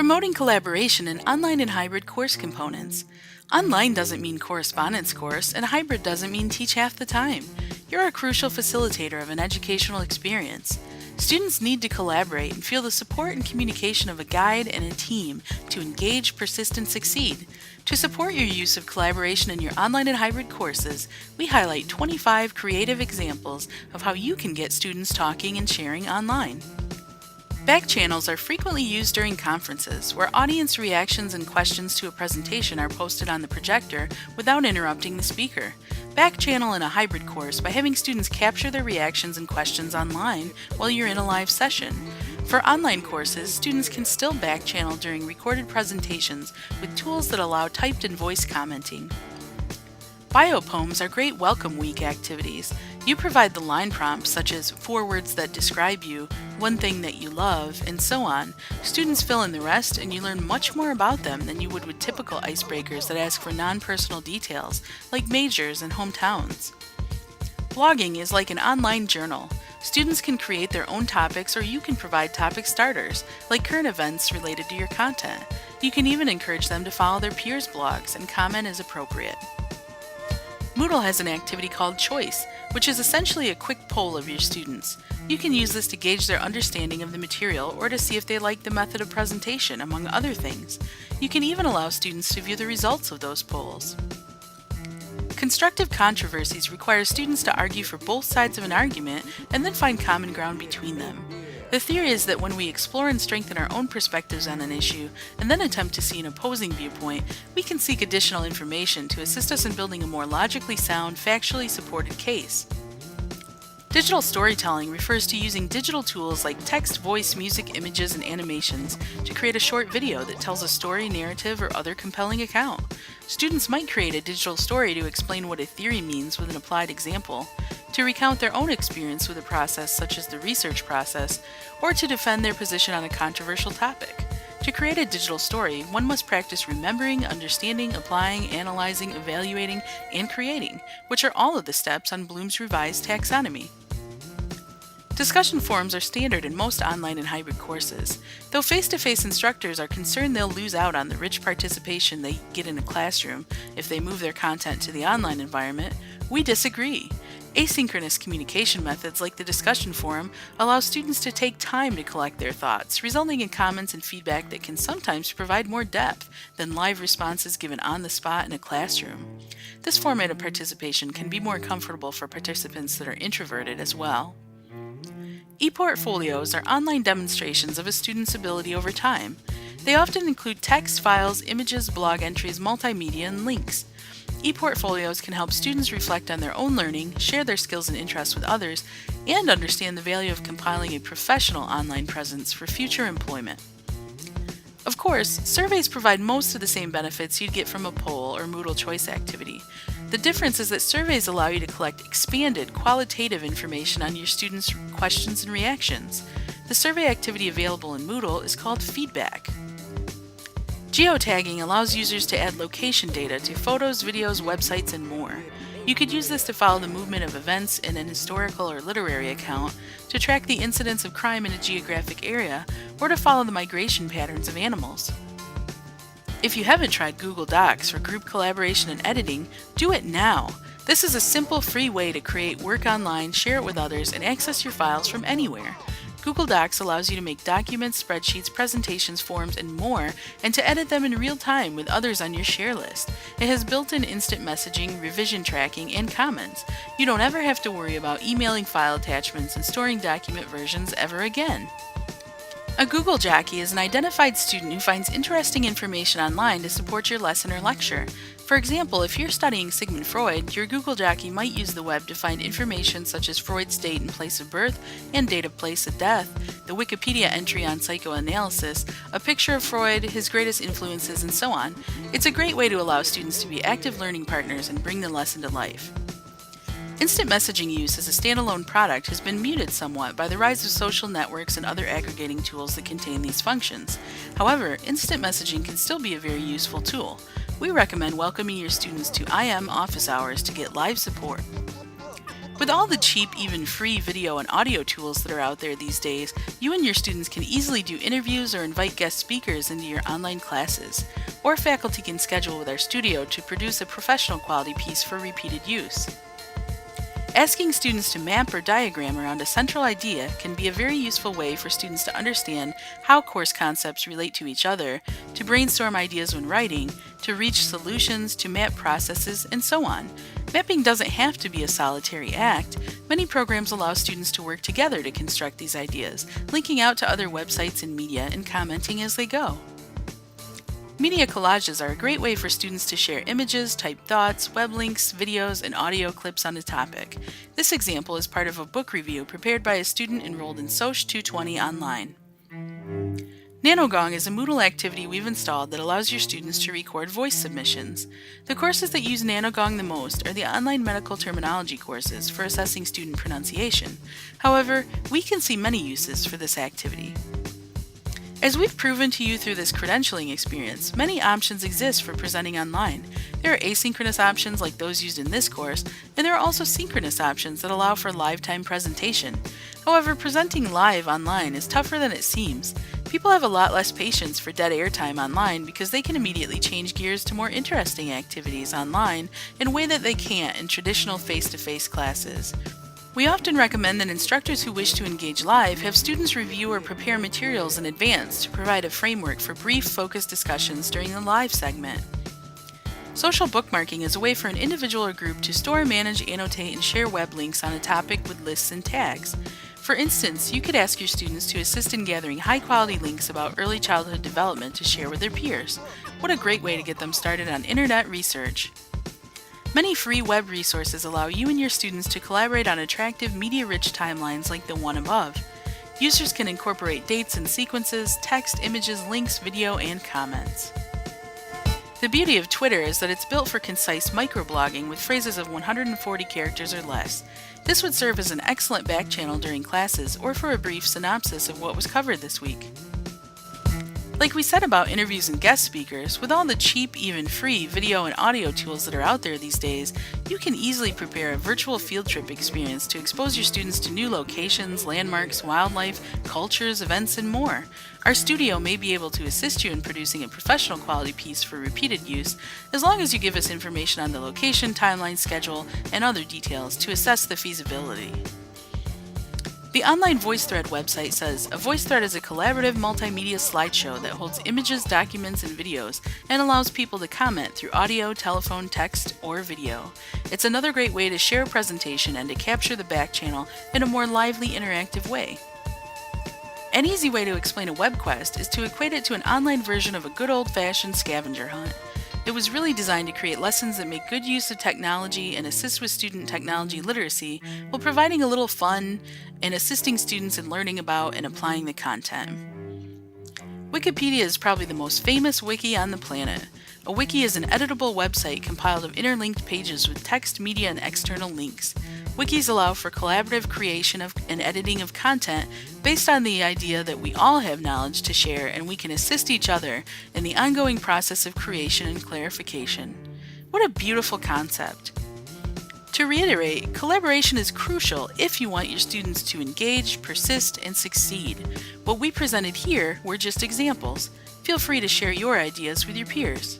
Promoting collaboration in online and hybrid course components. Online doesn't mean correspondence course, and hybrid doesn't mean teach half the time. You're a crucial facilitator of an educational experience. Students need to collaborate and feel the support and communication of a guide and a team to engage, persist, and succeed. To support your use of collaboration in your online and hybrid courses, we highlight 25 creative examples of how you can get students talking and sharing online. Back channels are frequently used during conferences, where audience reactions and questions to a presentation are posted on the projector without interrupting the speaker. Back channel in a hybrid course by having students capture their reactions and questions online while you're in a live session. For online courses, students can still back channel during recorded presentations with tools that allow typed and voice commenting. Bio poems are great welcome week activities. You provide the line prompts such as 4 words that describe you, 1 thing that you love, and so on. Students fill in the rest and you learn much more about them than you would with typical icebreakers that ask for non-personal details like majors and hometowns. Blogging is like an online journal. Students can create their own topics, or you can provide topic starters like current events related to your content. You can even encourage them to follow their peers' blogs and comment as appropriate. Moodle has an activity called Choice, which is essentially a quick poll of your students. You can use this to gauge their understanding of the material or to see if they like the method of presentation, among other things. You can even allow students to view the results of those polls. Constructive controversies require students to argue for both sides of an argument and then find common ground between them. The theory is that when we explore and strengthen our own perspectives on an issue and then attempt to see an opposing viewpoint, we can seek additional information to assist us in building a more logically sound, factually supported case. Digital storytelling refers to using digital tools like text, voice, music, images, and animations to create a short video that tells a story, narrative, or other compelling account. Students might create a digital story to explain what a theory means with an applied example, to recount their own experience with a process such as the research process, or to defend their position on a controversial topic. To create a digital story, one must practice remembering, understanding, applying, analyzing, evaluating, and creating, which are all of the steps on Bloom's revised taxonomy. Discussion forums are standard in most online and hybrid courses. Though face-to-face instructors are concerned they'll lose out on the rich participation they get in a classroom if they move their content to the online environment, we disagree. Asynchronous communication methods like the discussion forum allow students to take time to collect their thoughts, resulting in comments and feedback that can sometimes provide more depth than live responses given on the spot in a classroom. This format of participation can be more comfortable for participants that are introverted as well. E-portfolios are online demonstrations of a student's ability over time. They often include text, files, images, blog entries, multimedia, and links. E-portfolios can help students reflect on their own learning, share their skills and interests with others, and understand the value of compiling a professional online presence for future employment. Of course, surveys provide most of the same benefits you'd get from a poll or Moodle Choice activity. The difference is that surveys allow you to collect expanded, qualitative information on your students' questions and reactions. The survey activity available in Moodle is called Feedback. Geotagging allows users to add location data to photos, videos, websites, and more. You could use this to follow the movement of events in an historical or literary account, to track the incidence of crime in a geographic area, or to follow the migration patterns of animals. If you haven't tried Google Docs for group collaboration and editing, do it now. This is a simple, free way to create work online, share it with others, and access your files from anywhere. Google Docs allows you to make documents, spreadsheets, presentations, forms, and more, and to edit them in real time with others on your share list. It has built-in instant messaging, revision tracking, and comments. You don't ever have to worry about emailing file attachments and storing document versions ever again. A Google Jockey is an identified student who finds interesting information online to support your lesson or lecture. For example, if you're studying Sigmund Freud, your Google Jockey might use the web to find information such as Freud's date and place of birth and date of place of death, the Wikipedia entry on psychoanalysis, a picture of Freud, his greatest influences, and so on. It's a great way to allow students to be active learning partners and bring the lesson to life. Instant messaging use as a standalone product has been muted somewhat by the rise of social networks and other aggregating tools that contain these functions. However, instant messaging can still be a very useful tool. We recommend welcoming your students to IM office hours to get live support. With all the cheap, even free video and audio tools that are out there these days, you and your students can easily do interviews or invite guest speakers into your online classes, or faculty can schedule with our studio to produce a professional quality piece for repeated use. Asking students to map or diagram around a central idea can be a very useful way for students to understand how course concepts relate to each other, to brainstorm ideas when writing, to reach solutions, to map processes, and so on. Mapping doesn't have to be a solitary act. Many programs allow students to work together to construct these ideas, linking out to other websites and media and commenting as they go. Media collages are a great way for students to share images, type thoughts, web links, videos, and audio clips on a topic. This example is part of a book review prepared by a student enrolled in SOCH 220 online. NanoGong is a Moodle activity we've installed that allows your students to record voice submissions. The courses that use NanoGong the most are the online medical terminology courses for assessing student pronunciation. However, we can see many uses for this activity. As we've proven to you through this credentialing experience, many options exist for presenting online. There are asynchronous options like those used in this course, and there are also synchronous options that allow for live time presentation. However, presenting live online is tougher than it seems. People have a lot less patience for dead air time online because they can immediately change gears to more interesting activities online in a way that they can't in traditional face-to-face classes. We often recommend that instructors who wish to engage live have students review or prepare materials in advance to provide a framework for brief, focused discussions during the live segment. Social bookmarking is a way for an individual or group to store, manage, annotate, and share web links on a topic with lists and tags. For instance, you could ask your students to assist in gathering high-quality links about early childhood development to share with their peers. What a great way to get them started on internet research! Many free web resources allow you and your students to collaborate on attractive, media-rich timelines like the one above. Users can incorporate dates and sequences, text, images, links, video, and comments. The beauty of Twitter is that it's built for concise microblogging with phrases of 140 characters or less. This would serve as an excellent back channel during classes or for a brief synopsis of what was covered this week. Like we said about interviews and guest speakers, with all the cheap, even free video and audio tools that are out there these days, you can easily prepare a virtual field trip experience to expose your students to new locations, landmarks, wildlife, cultures, events, and more. Our studio may be able to assist you in producing a professional quality piece for repeated use, as long as you give us information on the location, timeline, schedule, and other details to assess the feasibility. The online VoiceThread website says, a VoiceThread is a collaborative multimedia slideshow that holds images, documents, and videos and allows people to comment through audio, telephone, text, or video. It's another great way to share a presentation and to capture the back channel in a more lively, interactive way. An easy way to explain a web quest is to equate it to an online version of a good old-fashioned scavenger hunt. It was really designed to create lessons that make good use of technology and assist with student technology literacy while providing a little fun and assisting students in learning about and applying the content. Wikipedia is probably the most famous wiki on the planet. A wiki is an editable website compiled of interlinked pages with text, media, and external links. Wikis allow for collaborative creation and editing of content based on the idea that we all have knowledge to share and we can assist each other in the ongoing process of creation and clarification. What a beautiful concept! To reiterate, collaboration is crucial if you want your students to engage, persist, and succeed. What we presented here were just examples. Feel free to share your ideas with your peers.